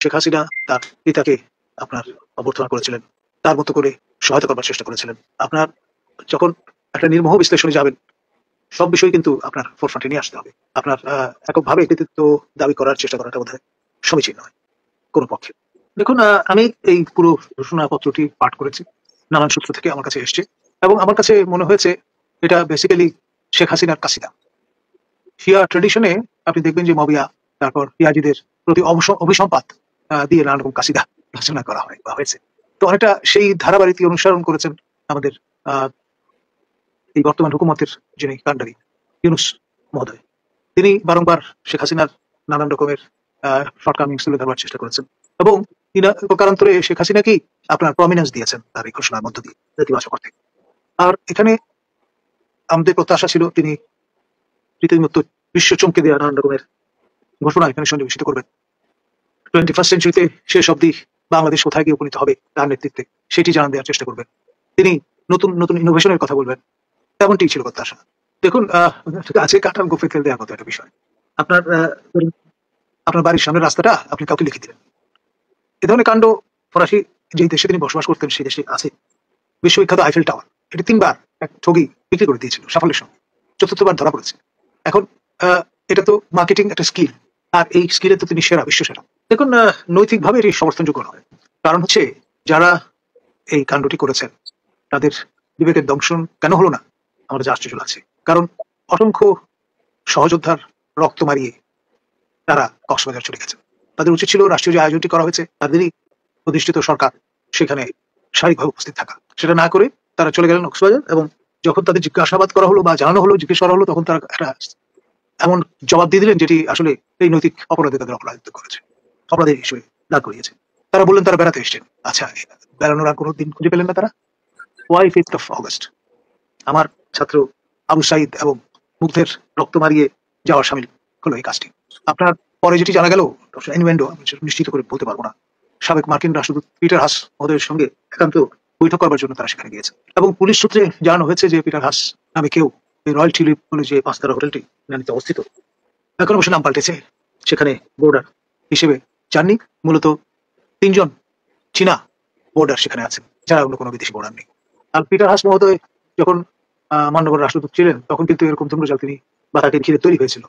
শেখ হাসিনা তার পিতাকে আপনার অভ্যর্থনা করেছিলেন, তার মতো করে সহায়তা করবার চেষ্টা করেছিলেন। আপনার যখন একটা নির্মোহ বিশ্লেষণে যাবেন, সব বিষয় কিন্তু আপনার ফোরফ্রন্টে নিয়ে আসতে হবে। আপনার এককভাবে কৃতিত্ব দাবি করার চেষ্টা করাটা বোধহয় সমীচীন নয় কোনো পক্ষে। দেখুন, আমি এই পুরো ঘোষণাপত্রটি পাঠ করেছি, নানান সূত্র থেকে আমার কাছে এসছে, এবং আমার কাছে মনে হয়েছে এটা বেসিক্যালি শেখ হাসিনার কাসিদা। শিয়া ট্রেডিশনে আপনি দেখবেন যে মবিয়া, তারপর পিয়াজিদের প্রতি অভিসম্পাত দিয়ে নানা রকম কাসিদা রচনা করা হয় বা হয়েছে। তো অনেকটা সেই ধারাবাহিক অনুসরণ করেছেন আমাদের আহ এই বর্তমান হুকুমতের যিনি কান্ডারি ইউনুস মহোদয়। তিনি বারংবার শেখ হাসিনার নানান রকমের শর্টকামিংস তুলে ধরবার চেষ্টা করেছেন, এবং কারান্তরে শেখ হাসিনাকেই আপনার প্রমিনেন্স দিয়েছেন তার এই ঘোষণার মধ্য দিয়ে নেতিবাচক অর্থে। আর এখানে আমাদের প্রত্যাশা ছিল তিনি রীতিমতো বিশ্ব চমকে দেওয়া নানান রকমের ঘোষণা এখানে সন্নিবেশিত করবেন। 21st সেঞ্চুরিতে শেষ অবধি বাংলাদেশ কোথায় গিয়ে উপনীত হবে তার নেতৃত্বে সেটি জানান দেওয়ার চেষ্টা করবেন। তিনি নতুন নতুন ইনোভেশনের কথা বলবেন, তেমনটি ছিল প্রত্যাশা। দেখুন, গাছে কাঁঠাল গোফে তেল দেওয়ার মতো একটা বিষয়। আপনার ধরুন, আপনার বাড়ির সামনের রাস্তাটা আপনি কাউকে লিখে দিলেন। এ ধরনের কাণ্ড ফরাসি যেই দেশে তিনি বসবাস করতেন সেই দেশে আছে। বিশ্ববিখ্যাত আইফেল টাওয়ার, এটি 3বার এক ঠগি বিক্রি করে দিয়েছিল সাফল্যের সঙ্গে, 4র্থবার ধরা পড়েছে। এখন এটা তো মার্কেটিং একটা স্কিল, আর এই স্কিলে তো তিনি সেরা, বিশ্ব সেরা। দেখুন, নৈতিকভাবে এটি সমর্থনযোগ্য নয়। কারণ হচ্ছে, যারা এই কাণ্ডটি করেছেন তাদের বিবেকের দংশন কেন হলো না আমরা যা আশ্চর্য লাগছে। কারণ অসংখ্য সহযোদ্ধার রক্ত মারিয়ে তারা কক্সবাজার চলে গেছেন। তাদের উচিত ছিল রাষ্ট্রীয় যে আয়োজনটি করা হয়েছে তাদেরই প্রতিষ্ঠিত সরকার সেখানে শারীরিকভাবে উপস্থিত থাকা। সেটা না করে তারা চলে গেলেন কক্সবাজার, এবং যখন তাদের জিজ্ঞাসাবাদ করা হলো বা জানানো হলো, জিজ্ঞেস করা হলো, তখন তারা একটা এমন জবাব দিয়ে দিলেন যেটি আসলে এই নৈতিক অপরাধে তাদের অপরাধিত করেছে, অপরাধী হিসেবে দাঁড় করিয়েছে। তারা বললেন তারা বেড়াতে এসেছেন। আচ্ছা, বেড়ানোর আর কোনো দিন খুঁজে পেলেন না তারা? ওয়াই 5th অগস্ট আমার ছাত্র আবু সাইদ এবং মুগ্ধের রক্ত মারিয়ে যাওয়ার সামিল হলো এই কাজটি। আপনার পরে যেটি জানা গেল, ইনভেন্ডো, আমি নিশ্চিত করে বলতে পারবো না, সাবেক মার্কিন রাষ্ট্রদূত পিটার হাস মহোদয়ের সঙ্গে একান্ত বৈঠক করবার জন্য তারা সেখানে গিয়েছে, এবং পুলিশ সূত্রে জানানো হয়েছে যে পিটার হাস নামে কেউ এই রয়্যাল টিউলিপ বলে যে 5 তারা হোটেলটি নানিতে অবস্থিত, এখন অবশ্য নাম পাল্টেছে, সেখানে বোর্ডার হিসেবে যাননি। মূলত 3জন চীনা বোর্ডার সেখানে আছেন, যারা অন্য কোনো বিদেশি বোর্ডার নেই। আর পিটার হাস মহোদয় যখন মান্যবর রাষ্ট্রদূত ছিলেন তখন কিন্তু এরকম ধূম্রজাল তিনি বা তাকে ঘিরে তৈরি হয়েছিল।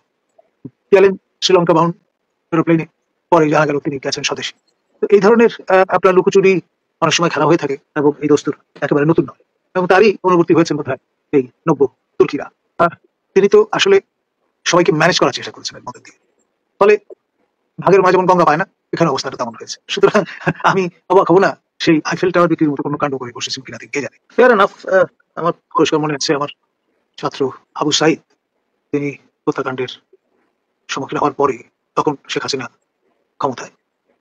গেলেন শ্রীলঙ্কা বাউন্ড এরোপ্লেনে, পরে জানা গেল তিনি গেছেন স্বদেশে। তো এই ধরনের আপনার লুকোচুরি অনেক সময় খেলা হয়ে থাকে, এবং এই দস্তুর একেবারে নতুন নয়, এবং তারই অনুবর্তী হয়েছেন বোধহয় এই নব্য তুর্কিরা। তিনি তো আসলে সবাইকে ম্যানেজ করার চেষ্টা করেছিলেন মধ্যে দিয়ে। ফলে ভাগের মাঝে যেমন গঙ্গা পায় না, এখানে অবস্থাটা তেমন হয়েছে। সুতরাং আমি অবাক হবো না সেই আইফেল টাওয়ার বিক্রির মতো কোনো কাণ্ড করে বসেছেন কিনা, কে জানে। Fair enough. আমার পরিষ্কার মনে হচ্ছে আমার ছাত্র আবু সাইদ তিনি হত্যাকাণ্ডের সম্মুখীন হওয়ার পরে, তখন শেখ হাসিনা ক্ষমতায়,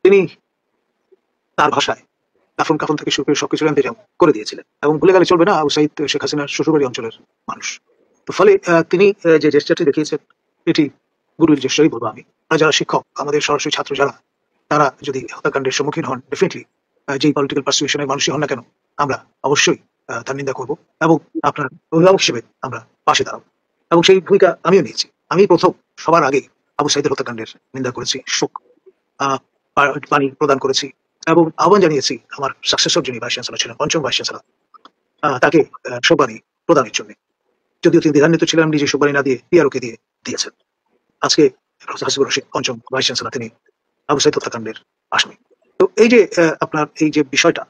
তিনি তার ভাষায় দাফন কাফন থেকে শুরু করে সবকিছু ইন্তজাম করে দিয়েছিলেন, এবং ভুলে গেলে চলবে না আবু সাইদ শেখ হাসিনার শ্বশুরবাড়ি অঞ্চলের মানুষ। তো ফলে তিনি যে জেস্টারটি দেখিয়েছেন এটি গুরুর জেস্টারই বলবো আমি। আমরা যারা শিক্ষক, আমাদের সরাসরি ছাত্র যারা, তারা যদি হত্যাকাণ্ডের সম্মুখীন হন, ডেফিনেটলি যেই পলিটিক্যাল পারসুয়েশনের মানুষই হন না কেন, আমরা অবশ্যই তার নিন্দা করব, এবং আপনার অভিভাবক হিসেবে আমরা পাশে দাঁড়াবো, এবং সেই ভূমিকা আমিও নিয়েছি। আমি প্রথম সবার আগে আবু সাইদের হত্যাকাণ্ডের নিন্দা করেছি, শোক পানি প্রদান করেছি, এবং আহ্বান জানিয়েছি আমার সাকসেসর যিনি ভাইস চ্যান্সেলর ছিলেন, পঞ্চম ভাইস চ্যান্সেলর, তাকে শোকবাণী প্রদানের জন্য। যদিও তিনি দ্বিধান্বিত ছিলেন, নিজে শোকবাণী না দিয়ে পিআরওকে দিয়ে দিয়েছেন। আজকে হাসিবুর রশিদ পঞ্চম ভাইস চ্যান্সেলর, তিনি আবু সাইদ হত্যাকাণ্ডের আসামি। তো এই যে আপনার এই যে বিষয়টা,